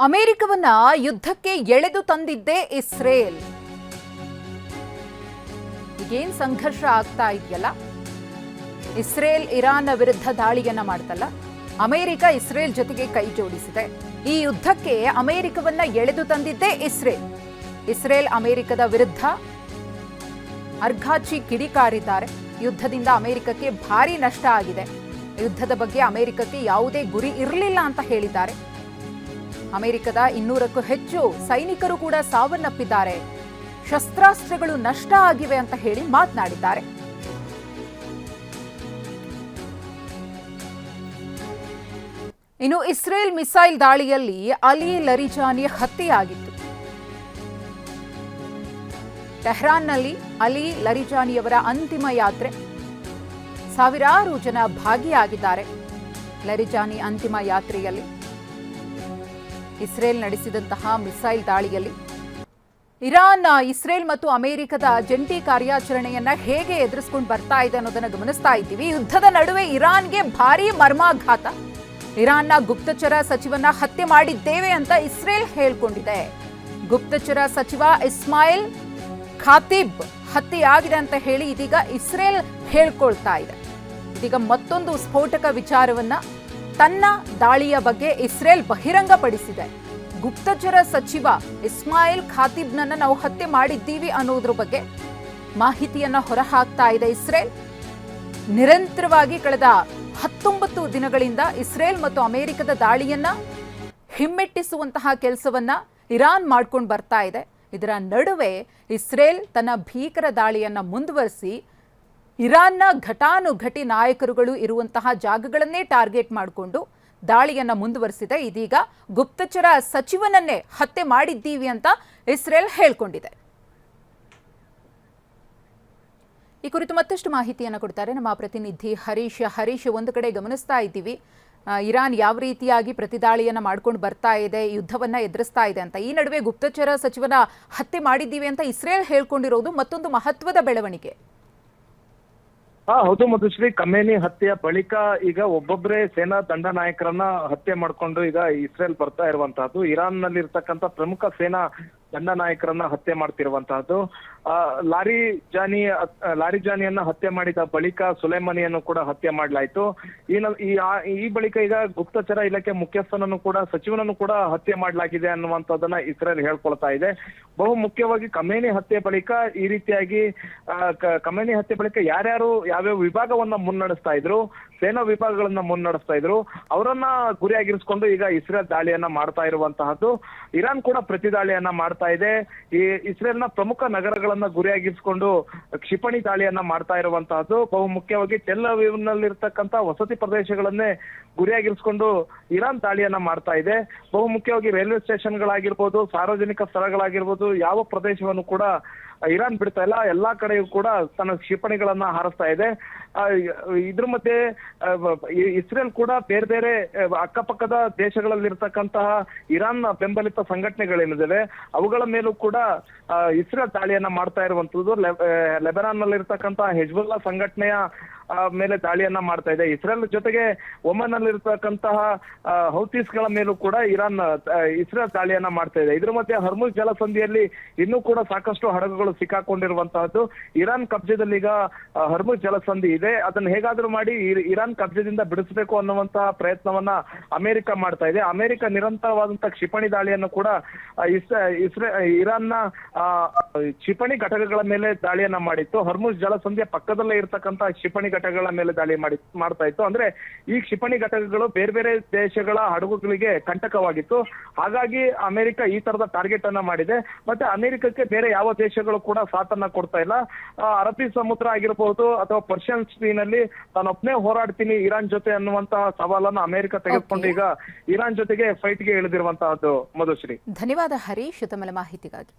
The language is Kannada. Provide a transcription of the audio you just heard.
ಅಮೆರಿಕವನ್ನ ಯುದ್ಧಕ್ಕೆ ಎಳೆದು ತಂದಿದ್ದೇ ಇಸ್ರೇಲ್. ಈಗೇನ್ ಸಂಘರ್ಷ ಆಗ್ತಾ ಇದೆಯಲ್ಲ, ಇಸ್ರೇಲ್ ಇರಾನ್ ವಿರುದ್ಧ ದಾಳಿಯನ್ನ ಮಾಡ್ತಲ್ಲ, ಅಮೆರಿಕ ಇಸ್ರೇಲ್ ಜೊತೆಗೆ ಕೈ ಜೋಡಿಸಿದೆ. ಈ ಯುದ್ಧಕ್ಕೆ ಅಮೆರಿಕವನ್ನ ಎಳೆದು ತಂದಿದ್ದೇ ಇಸ್ರೇಲ್. ಇಸ್ರೇಲ್ ಅಮೆರಿಕದ ವಿರುದ್ಧ ಅರ್ಘಾಚಿ ಕಿಡಿಕಾರಿದ್ದಾರೆ. ಯುದ್ಧದಿಂದ ಅಮೆರಿಕಕ್ಕೆ ಭಾರಿ ನಷ್ಟ ಆಗಿದೆ. ಯುದ್ಧದ ಬಗ್ಗೆ ಅಮೆರಿಕಕ್ಕೆ ಯಾವುದೇ ಗುರಿ ಇರಲಿಲ್ಲ ಅಂತ ಹೇಳಿದ್ದಾರೆ. ಅಮೆರಿಕದ 200ಕ್ಕೂ ಹೆಚ್ಚು ಸೈನಿಕರು ಕೂಡ ಸಾವನ್ನಪ್ಪಿದ್ದಾರೆ, ಶಸ್ತ್ರಾಸ್ತ್ರಗಳು ನಷ್ಟ ಆಗಿವೆ ಅಂತ ಹೇಳಿ ಮಾತನಾಡಿದ್ದಾರೆ. ಇನ್ನು ಇಸ್ರೇಲ್ ಮಿಸೈಲ್ ದಾಳಿಯಲ್ಲಿ ಅಲಿ ಲರಿಜಾನಿ ಹತ್ಯೆಯಾಗಿತ್ತು. ಟೆಹರಾನ್ನಲ್ಲಿ ಅಲಿ ಲರಿಜಾನಿಯವರ ಅಂತಿಮ ಯಾತ್ರೆ, ಸಾವಿರಾರು ಜನ ಭಾಗಿಯಾಗಿದ್ದಾರೆ. ಲರಿಜಾನಿ ಅಂತಿಮ ಯಾತ್ರೆಯಲ್ಲಿ ಇಸ್ರೇಲ್ ನಡೆಸಿದಂತಹ ಮಿಸೈಲ್ ದಾಳಿಯಲ್ಲಿ ಇರಾನ್, ಇಸ್ರೇಲ್ ಮತ್ತು ಅಮೆರಿಕದ ಜಂಟಿ ಕಾರ್ಯಾಚರಣೆಯನ್ನ ಹೇಗೆ ಎದುರಿಸಿಕೊಂಡು ಬರ್ತಾ ಇದೆ ಅನ್ನೋದನ್ನ ಗಮನಿಸ್ತಾ ಇದ್ದೀವಿ. ಯುದ್ಧದ ನಡುವೆ ಇರಾನ್ಗೆ ಭಾರೀ ಮರ್ಮಾಘಾತ. ಇರಾನ್ನ ಗುಪ್ತಚರ ಸಚಿವನ ಹತ್ಯೆ ಮಾಡಿದ್ದೇವೆ ಅಂತ ಇಸ್ರೇಲ್ ಹೇಳ್ಕೊಂಡಿದೆ. ಗುಪ್ತಚರ ಸಚಿವ ಇಸ್ಮಾಯಿಲ್ ಖಾತಿಬ್ ಹತ್ಯೆಯಾಗಿದೆ ಅಂತ ಹೇಳಿ ಇದೀಗ ಇಸ್ರೇಲ್ ಹೇಳ್ಕೊಳ್ತಾ ಇದೆ. ಇದೀಗ ಮತ್ತೊಂದು ಸ್ಫೋಟಕ ವಿಚಾರವನ್ನ ತನ್ನ ದಾಳಿಯ ಬಗ್ಗೆ ಇಸ್ರೇಲ್ ಬಹಿರಂಗಪಡಿಸಿದೆ. ಗುಪ್ತಚರ ಸಚಿವ ಇಸ್ಮಾಯಿಲ್ ಖಾತಿಬ್ನನ್ನ ನಾವು ಹತ್ಯೆ ಮಾಡಿದ್ದೀವಿ ಅನ್ನೋದ್ರ ಬಗ್ಗೆ ಮಾಹಿತಿಯನ್ನ ಹೊರಹಾಕ್ತಾ ಇದೆ ಇಸ್ರೇಲ್. ನಿರಂತರವಾಗಿ ಕಳೆದ 19 ದಿನಗಳಿಂದ ಇಸ್ರೇಲ್ ಮತ್ತು ಅಮೆರಿಕದ ದಾಳಿಯನ್ನ ಹಿಮ್ಮೆಟ್ಟಿಸುವಂತಹ ಕೆಲಸವನ್ನ ಇರಾನ್ ಮಾಡ್ಕೊಂಡು ಬರ್ತಾ ಇದೆ. ಇದರ ನಡುವೆ ಇಸ್ರೇಲ್ ತನ್ನ ಭೀಕರ ದಾಳಿಯನ್ನ ಮುಂದುವರಿಸಿ ಇರಾನ್ನ ಘಟಾನುಘಟಿ ನಾಯಕರುಗಳು ಇರುವಂತಹ ಜಾಗಗಳನ್ನೇ ಟಾರ್ಗೆಟ್ ಮಾಡಿಕೊಂಡು ದಾಳಿಯನ್ನ ಮುಂದುವರಿಸಿದೆ. ಇದೀಗ ಗುಪ್ತಚರ ಸಚಿವನನ್ನೇ ಹತ್ಯೆ ಮಾಡಿದ್ದೀವಿ ಅಂತ ಇಸ್ರೇಲ್ ಹೇಳ್ಕೊಂಡಿದೆ. ಈ ಕುರಿತು ಮತ್ತಷ್ಟು ಮಾಹಿತಿಯನ್ನು ಕೊಡ್ತಾರೆ ನಮ್ಮ ಪ್ರತಿನಿಧಿ ಹರೀಶ್. ಒಂದು ಕಡೆ ಗಮನಿಸ್ತಾ ಇದ್ದೀವಿ, ಇರಾನ್ ಯಾವ ರೀತಿಯಾಗಿ ಪ್ರತಿದಾಳಿಯನ್ನ ಮಾಡ್ಕೊಂಡು ಬರ್ತಾ ಇದೆ, ಯುದ್ಧವನ್ನ ಎದುರಿಸ್ತಾ ಇದೆ ಅಂತ. ಈ ನಡುವೆ ಗುಪ್ತಚರ ಸಚಿವನ ಹತ್ಯೆ ಮಾಡಿದ್ದೀವಿ ಅಂತ ಇಸ್ರೇಲ್ ಹೇಳ್ಕೊಂಡಿರೋದು ಮತ್ತೊಂದು ಮಹತ್ವದ ಬೆಳವಣಿಗೆ. ಹೌದು ಮಧುಶ್ರೀ, ಖಮೇನಿ ಹತ್ಯೆಯ ಬಳಿಕ ಈಗ ಒಬ್ಬೊಬ್ಬರೇ ಸೇನಾ ದಂಡ ನಾಯಕರನ್ನ ಹತ್ಯೆ ಮಾಡ್ಕೊಂಡು ಈಗ ಇಸ್ರೇಲ್ ಬರ್ತಾ ಇರುವಂತಹದ್ದು. ಇರಾನ್ ನಲ್ಲಿ ಇರ್ತಕ್ಕಂಥ ಪ್ರಮುಖ ಸೇನಾ ದಂಡ ನಾಯಕರನ್ನ ಹತ್ಯೆ ಮಾಡ್ತಿರುವಂತಹದ್ದು. ಲಾರಿಜಾನಿಯನ್ನ ಹತ್ಯೆ ಮಾಡಿದ ಬಳಿಕ ಸುಲೈಮಾನಿಯನ್ನು ಕೂಡ ಹತ್ಯೆ ಮಾಡಲಾಯಿತು. ಈ ಬಳಿಕ ಈಗ ಗುಪ್ತಚರ ಇಲಾಖೆ ಮುಖ್ಯಸ್ಥನನ್ನು ಕೂಡ, ಸಚಿವನನ್ನು ಕೂಡ ಹತ್ಯೆ ಮಾಡಲಾಗಿದೆ ಅನ್ನುವಂಥದ್ದನ್ನ ಇಸ್ರೇಲ್ ಹೇಳ್ಕೊಳ್ತಾ ಇದೆ. ಬಹು ಮುಖ್ಯವಾಗಿ ಖಮೇನಿ ಹತ್ಯೆ ಬಳಿಕ ಈ ರೀತಿಯಾಗಿ ಖಮೇನಿ ಹತ್ಯೆ ಬಳಿಕ ಯಾರ್ಯಾರು ಯಾವ್ಯಾವ ವಿಭಾಗವನ್ನ ಮುನ್ನಡೆಸ್ತಾ ಇದ್ರು, ಸೇನಾ ವಿಭಾಗಗಳನ್ನ ಮುನ್ನಡೆಸ್ತಾ ಇದ್ರು, ಅವರನ್ನ ಗುರಿಯಾಗಿರಿಸಿಕೊಂಡು ಈಗ ಇಸ್ರೇಲ್ ದಾಳಿಯನ್ನ ಮಾಡ್ತಾ ಇರುವಂತಹದ್ದು. ಇರಾನ್ ಕೂಡ ಪ್ರತಿ ದಾಳಿಯನ್ನ ಮಾಡ್ತಾ ಇದೆ. ಈ ಇಸ್ರೇಲ್ನ ಪ್ರಮುಖ ನಗರಗಳನ್ನ ಗುರಿಯಾಗಿರಿಸಿಕೊಂಡು ಕ್ಷಿಪಣಿ ದಾಳಿಯನ್ನ ಮಾಡ್ತಾ ಇರುವಂತಹದ್ದು. ಬಹು ಮುಖ್ಯವಾಗಿ ಟೆಲ್ ಅವೀವ್ನಲ್ಲಿರ್ತಕ್ಕಂಥ ವಸತಿ ಪ್ರದೇಶಗಳನ್ನೇ ಗುರಿಯಾಗಿರಿಸಿಕೊಂಡು ಇರಾನ್ ದಾಳಿಯನ್ನ ಮಾಡ್ತಾ ಇದೆ. ಬಹು ಮುಖ್ಯವಾಗಿ ರೈಲ್ವೆ ಸ್ಟೇಷನ್ಗಳಾಗಿರ್ಬೋದು, ಸಾರ್ವಜನಿಕ ಸ್ಥಳಗಳಾಗಿರ್ಬೋದು, ಯಾವ ಪ್ರದೇಶವನ್ನು ಕೂಡ ಇರಾನ್ ಬಿಡ್ತಾ ಇಲ್ಲ. ಎಲ್ಲಾ ಕಡೆಯೂ ಕೂಡ ತನ್ನ ಕ್ಷಿಪಣಿಗಳನ್ನ ಹಾರಿಸ್ತಾ ಇದೆ. ಇದ್ರ ಮಧ್ಯೆ ಇಸ್ರೇಲ್ ಕೂಡ ಬೇರೆ ಬೇರೆ ಅಕ್ಕಪಕ್ಕದ ದೇಶಗಳಲ್ಲಿರ್ತಕ್ಕಂತಹ ಇರಾನ್ ಬೆಂಬಲಿತ ಸಂಘಟನೆಗಳೇನಿದ್ದಾವೆ ಅವುಗಳ ಮೇಲೂ ಕೂಡ ಇಸ್ರೇಲ್ ದಾಳಿಯನ್ನ ಮಾಡ್ತಾ ಇರುವಂತದ್ದು. ಲೆಬನಾನ್ ನಲ್ಲಿರ್ತಕ್ಕಂತಹ ಹೆಜ್ಬುಲ್ಲಾ ಸಂಘಟನೆಯ ಮೇಲೆ ದಾಳಿಯನ್ನ ಮಾಡ್ತಾ ಇದೆ. ಇಸ್ರೇಲ್ ಜೊತೆಗೆ ಒಮನ್ ನಲ್ಲಿರ್ತಕ್ಕಂತಹ ಹೌತೀಸ್ಗಳ ಮೇಲೂ ಕೂಡ ಇಸ್ರೇಲ್ ದಾಳಿಯನ್ನ ಮಾಡ್ತಾ ಇದೆ. ಇದ್ರ ಮಧ್ಯೆ ಹರ್ಮುಜ್ ಜಲಸಂಧಿಯಲ್ಲಿ ಇನ್ನೂ ಕೂಡ ಸಾಕಷ್ಟು ಹಡಗುಗಳು ಸಿಕ್ಕಾಕೊಂಡಿರುವಂತಹದ್ದು. ಇರಾನ್ ಕಬ್ಜದಲ್ಲಿ ಈಗ ಹರ್ಮುಜ್ ಜಲಸಂಧಿ ಇದೆ, ಅದನ್ನ ಹೇಗಾದ್ರೂ ಮಾಡಿ ಇರಾನ್ ಕಬ್ಜದಿಂದ ಬಿಡಿಸಬೇಕು ಅನ್ನುವಂತಹ ಪ್ರಯತ್ನವನ್ನ ಅಮೆರಿಕ ಮಾಡ್ತಾ ಇದೆ. ಅಮೆರಿಕ ನಿರಂತರವಾದಂತಹ ಕ್ಷಿಪಣಿ ದಾಳಿಯನ್ನು ಕೂಡ ಇರಾನ್ನ ಕ್ಷಿಪಣಿ ಘಟಕಗಳ ಮೇಲೆ ದಾಳಿಯನ್ನ ಮಾಡಿತ್ತು. ಹರ್ಮುಜ್ ಜಲಸಂಧಿಯ ಪಕ್ಕದಲ್ಲೇ ಇರ್ತಕ್ಕಂತಹ ಕ್ಷಿಪಣಿ ಘಟಕಗಳ ಮೇಲೆ ದಾಳಿ ಮಾಡ್ತಾ ಇತ್ತು. ಅಂದ್ರೆ ಈ ಕ್ಷಿಪಣಿ ಘಟಕಗಳು ಬೇರೆ ಬೇರೆ ದೇಶಗಳ ಹಡಗುಗಳಿಗೆ ಕಂಟಕವಾಗಿತ್ತು. ಹಾಗಾಗಿ ಅಮೆರಿಕ ಈ ತರದ ಟಾರ್ಗೆಟ್ ಅನ್ನ ಮಾಡಿದೆ. ಮತ್ತೆ ಅಮೆರಿಕಕ್ಕೆ ಬೇರೆ ಯಾವ ದೇಶಗಳು ಕೂಡ ಸಾಥನ್ನ ಕೊಡ್ತಾ ಇಲ್ಲ. ಅರಬ್ಬಿ ಸಮುದ್ರ ಆಗಿರಬಹುದು ಅಥವಾ ಪರ್ಷಿಯನ್ ಸೀನಲ್ಲಿ ತಾನೊಬ್ಬನೇ ಹೋರಾಡ್ತೀನಿ ಇರಾನ್ ಜೊತೆ ಅನ್ನುವಂತಹ ಸವಾಲನ್ನು ಅಮೆರಿಕ ತೆಗೆದುಕೊಂಡು ಈಗ ಇರಾನ್ ಜೊತೆಗೆ ಫೈಟ್ಗೆ ಇಳಿದಿರುವಂತಹದ್ದು. ಮಧುಶ್ರೀ, ಧನ್ಯವಾದ ಹರೀಶ್ ತಮ್ಮ ಮಾಹಿತಿಗಾಗಿ.